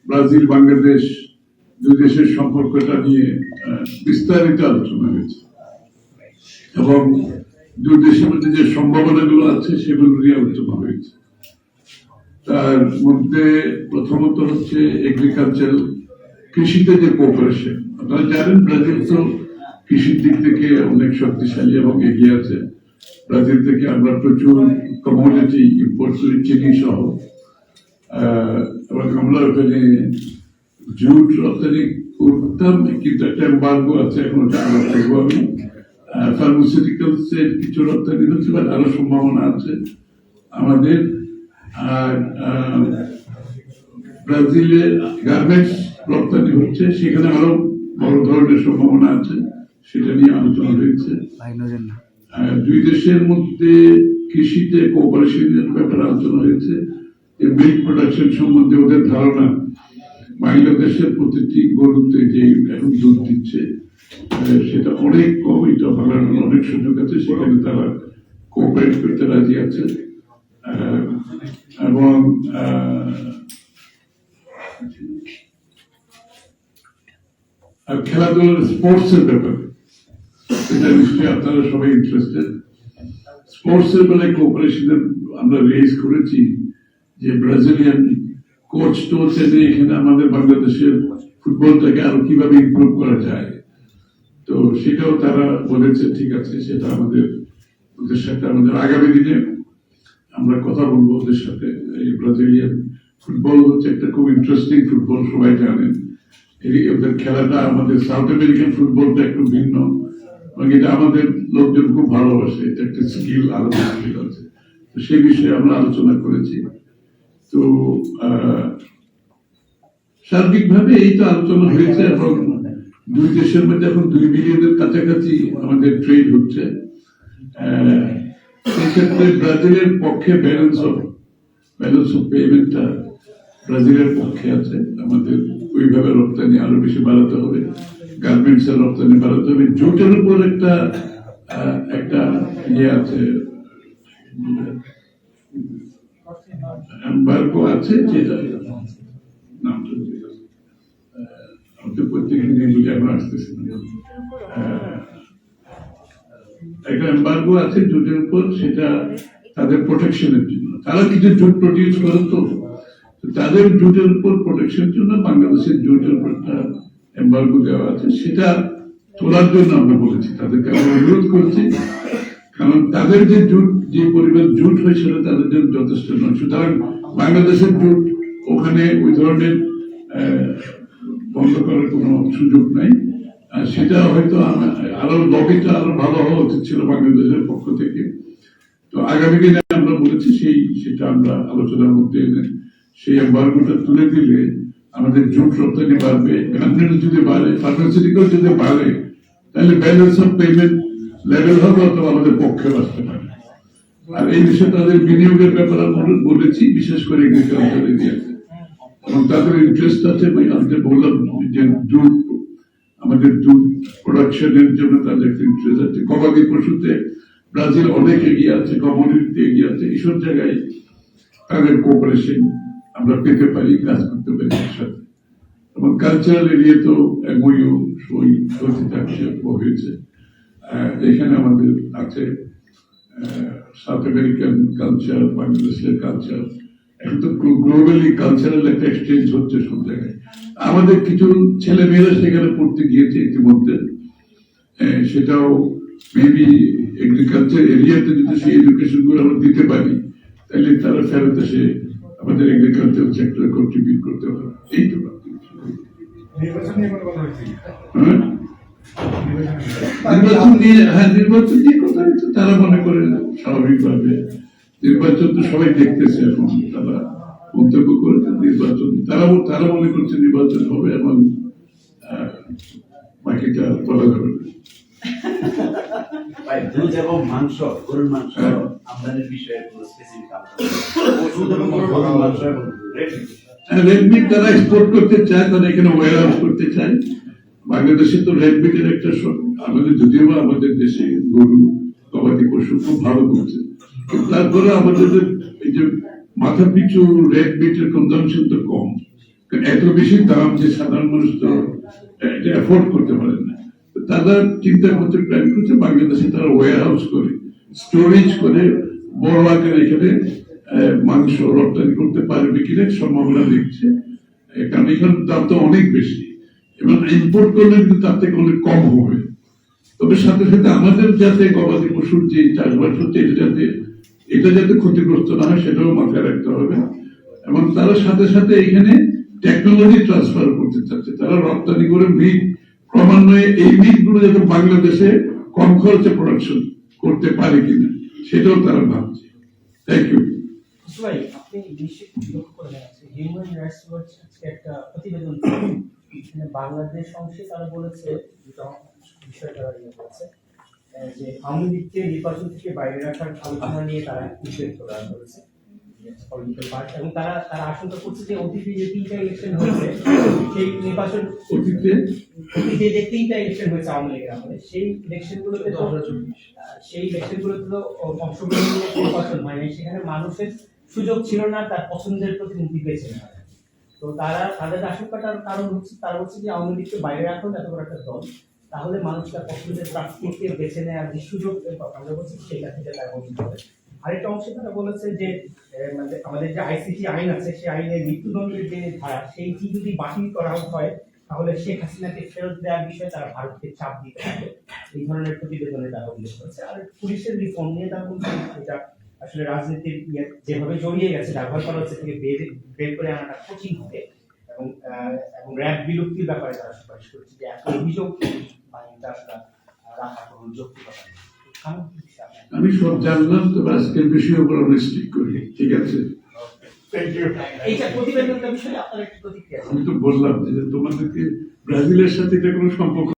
Brazil Bangladesh দুই দেশের সম্পর্কটা নিয়ে বিস্তারিত আলোচনা হয়েছে এবং দুই দেশের মধ্যে যে সম্ভাবনাগুলো আছে সেগুলো নিয়ে আলোচনা হয়েছে। তার মধ্যে প্রথমত হচ্ছে এগ্রিকালচার, কৃষিতে যে কোঅপারেশন। আপনারা জানেন ব্রাজিল তো কৃষির দিক থেকে অনেক শক্তিশালী এবং এগিয়ে আছে। ব্রাজিল থেকে আমরা প্রচুর কমোডিটি ইম্পোর্ট করি, চিনি সহ, এবং আমরা ওখানে জুট রপ্তানি করতাম, কিন্তু একটা এম্বার্গো আছে, এখন ওটা আরো করবো আমি। ফার্মাসিউটিক্যালস এর কিছু রপ্তানি হচ্ছে, বাট আরো সম্ভাবনা আছে আমাদের। আর ব্রাজিলের গার্মেন্টস রপ্তানি হচ্ছে, সেখানে আরো বড় ধরনের সম্ভাবনা আছে, সেটা নিয়ে আলোচনা হয়েছে। দুই দেশের মধ্যে কৃষিতে কোঅপারেশনের ব্যাপারে আলোচনা হয়েছে। মিল্ক প্রোডাকশন সম্বন্ধে ওদের ধারণা, বাংলাদেশের প্রতিটি গরুতে যে এখন দুধ দিচ্ছে সেটা অনেক কম, এটা বাড়ানোর অনেক সুযোগ আছে, সেখানে তারা কোঅপারেট করতে রাজি আছে। এবং খেলাধুলার স্পোর্টস এর ব্যাপারে এটা নিশ্চয়ই আপনারা সবাই ইন্টারেস্টেড। স্পোর্টস এর বেলায় কোঅপারেশনের আমরা রেজ করেছি যে ব্রাজিলিয়ান কোচ টোচ এনে এখানে আমাদের বাংলাদেশের ফুটবলটাকে আরো কিভাবে ইমপ্রুভ করা যায়, তো সেটাও তারা বলেছে ঠিক আছে, সেটা আমাদের ওদের সাথে আমাদের আগামী দিনে আমরা কথা বলবো ওদের সাথে। এই ব্রাজিলিয়ান ফুটবল হচ্ছে একটা খুব ইন্টারেস্টিং ফুটবল, সবাই জানেন। ওদের খেলাটা আমাদের সাউথ আমেরিকান ফুটবলটা একটু ভিন্ন, এবং এটা আমাদের লোকজন খুব ভালোবাসে, এটা একটা স্কিল আরো স্কিল আছে, তো সেই বিষয়ে আমরা আলোচনা করেছি। তো সার্বিকভাবে এই তো আলোচনা হয়েছে, এবং দুই দেশের মধ্যে এখন 2 বিলিয়নের কাছাকাছি আমাদের ট্রেড হচ্ছে। সেক্ষেত্রে ব্রাজিলের পক্ষে ব্যালেন্স অফ পেমেন্টটা ব্রাজিলের পক্ষে আছে। আমাদের ওইভাবে রপ্তানি আরো বেশি বাড়াতে হবে, গার্মেন্টস এর রপ্তানি বাড়াতে হবে। জুটের উপর একটা ইয়ে আছে, এম্বার্গো আছে, যেটা নামটা আমাদের প্রত্যেকদিন বুঝে এখন আসতেছে না। একটা এম্বার্গো আছে জুটের উপর, সেটা তাদের প্রোটেকশনের জন্য। তারা কিছু জুট প্রডিউস করে, তো তাদের জুটের উপর প্রোটেকশনের জন্য বাংলাদেশের জুটের উপর একটা এম্বার্গো দেওয়া আছে, সেটা তোলার জন্য আমরা বলেছি তাদেরকে, আমরা অনুরোধ করেছি, কারণ তাদের যে জুট, যে পরিমাণ জুট হয় সেটা তাদের জন্য যথেষ্ট নয়। সুতরাং বাংলাদেশের জুট ওখানে ওই ধরনের বন্ধ করার কোনো সুযোগ নাই। সেটা হয়তো আরো লবিটা আরো ভালো হওয়া উচিত ছিল বাংলাদেশের পক্ষ থেকে। তো আগামী দিনে আমরা বলেছি সেটা আমরা আলোচনার মধ্যে এনে সেই এম্বার্গোটা তুলে দিলে আমাদের জুট রপ্তানি বাড়বে, গার্মেন্টস যদি বাড়ে, ফার্মাসিউটিক্যাল যদি বাড়ে, তাহলে ব্যালেন্স অফ পেমেন্ট লেভেল হবে, অথবা আমাদের পক্ষে আসতে পারে। আর এই বিষয়ে তাদের বিনিয়োগের ব্যাপারে আমরা বলেছি, বিশেষ করে এগ্রিকালচার এরিয়াতে, এবং তাদের ইন্টারেস্ট আছে। আমি বললাম যে আমাদের দুধ প্রোডাকশনের জন্য তাদের ইন্টারেস্ট আছে। গবাদি পশুতে ব্রাজিল অনেক এগিয়ে আছে, কমোডিটিতে এগিয়ে আছে। এইসব জায়গায় তাদের কোঅপারেশন আমরা পেতে পারি, কাজ করতে পারি এর সাথে। এবং কালচারাল এরিয়া তো এমওইউ সই হয়েছে। এখানে আমাদের আছে সাউথ আমেরিকান কালচার, বাংলাদেশের কালচার। এখন তো গ্লোবালি কালচারাল একটা এক্সচেঞ্জ হচ্ছে সব জায়গায়। আমাদের কিছু ছেলে মেয়েরা সেখানে পড়তে গিয়েছে ইতিমধ্যে, সেটাও মেবি এগ্রিকালচার এরিয়াতে যদি সেই এডুকেশন গুলো আমরা দিতে পারি, তাহলে তারা ফেরত এসে আমাদের এগ্রিকালচার সেক্টরে কন্ট্রিবিউট করতে পারে। এই তো নির্বাচন নিয়ে কথা হচ্ছে। তারা মনে করে স্বাভাবিকভাবে নির্বাচন তো সবাই দেখতেছে, এখন তারা মন্তব্য করেছে নির্বাচন, তারা মনে করছে নির্বাচন হবে, এবং বাকিটা বলা যাবে না। দুধ এবং মাংস, গরুর মাংস আমদানির বিষয়ে রেড মিট তারা এক্সপোর্ট করতে চায়, তারা এখানে ওয়ার হাউস করতে চায়। বাংলাদেশে তো রেড মিটের একটা, আমাদের যদিও বা আমাদের দেশে গরু, গবাদি পশু খুব ভালো করছে, তারপরে আমাদের এই যে মাথা পিছু রেড মিটের কনজামশন তো কম। কারণ এত বেশি দাম যে সাধারণ মানুষ তো এটা অ্যাফোর্ড করতে পারেন না। তো তারা চিন্তা করতে প্ল্যান করছে বাংলাদেশে তারা ওয়্যার হাউস করে স্টোরেজ করে বড় আকারে এখানে মাংস রপ্তানি করতে পারবে কিনা সম্ভাবনা দেখছে। কারণ এখানে দাম তো অনেক বেশি এবং ইম্পোর্ট করলে কিন্তু তার থেকে অনেক কম হবে। তবে সাথে সাথে আমাদের যাতে গবাদি পশুর যে চাষবাস হচ্ছে এটা যাতে ক্ষতিগ্রস্ত না হয় সেটাও মাথায় রাখতে হবে। এবং তারা সাথে সাথে এখানে টেকনোলজি ট্রান্সফার করতে চাচ্ছে, তারা রপ্তানি করে মিট ক্রমান্বয়ে এই মিট গুলো যাতে বাংলাদেশে কম খরচে প্রোডাকশন করতে পারে কিনা সেটাও তারা ভাবছে। Thank you. ভাই, আপনি নিশ্চিত লক্ষ্য করে আছে হিউম্যান রাইটস ওয়াচ আজকে একটা প্রতিবেদন এখানে বাংলাদেশ অংশে তারা বলেছে, যেটা বিষয় তারা ইয়ে করেছে, যে আওয়ামী লীগকে নির্বাচন থেকে বাইরে রাখার আলোচনা নিয়ে তারা উদ্বেগ প্রকাশ করেছে পলিটিক্যাল পার্টি, এবং তারা আশঙ্কা করছে যে অতীতে যে তিনটা ইলেকশন হয়েছে সেই নির্বাচন অতীতে যে তিনটা ইলেকশন হয়েছে আওয়ামী লীগের আমলে সেই ইলেকশনগুলোতে তো অংশগ্রহণ নির্বাচন হয়নি, সেখানে মানুষের সুযোগ ছিল না তার পছন্দের প্রতিনিধি বেছে নেওয়ার। তো তাদের আশঙ্কাটার কারণ হচ্ছে তারা হচ্ছে যে আওয়ামী লীগকে বাইরে রাখুন এত বড় একটা দল, তাহলে মানুষ তার পছন্দের প্রার্থীকে বেছে নেওয়ার যে সুযোগ আমরা বলছি সেটা থেকে তারা বঞ্চিত হবে। আরেকটা অংশে তারা বলেছে যে মানে আমাদের যে আইসিটি আইন আছে সেই আইনের মৃত্যুদণ্ডের যে ধারা সেইটি যদি বাতিল করা হয় তাহলে শেখ হাসিনাকে ফেরত দেওয়ার বিষয়ে তারা ভারতকে চাপ দিতে হবে, এই ধরনের প্রতিবেদনে তারা উল্লেখ করেছে। আর পুলিশের রিফর্ম নিয়ে তারা বলছে এটা আসলে রাজনীতির যেভাবে জড়িয়ে গেছে ব্যবহার করা হচ্ছে থেকে বের করে আনাটা কঠিন হবে, এবং র্যাব বিলুপ্তির ব্যাপারে তারা সুপারিশ করেছে যে এত অভিযোগ বাহিনীটা রাখা কোনো যৌক্তিকতা নেই। আমি সব জানলাম, তবে আজকের বিষয়ের উপর আমরা স্টিক করি, ঠিক আছে? এইটা প্রতিবেদনটা বিষয়ে আপনার একটু প্রতিক্রিয়া। আমি তো বললাম যে তোমাদেরকে ব্রাজিলের সাথে এটা কোনো সম্পর্ক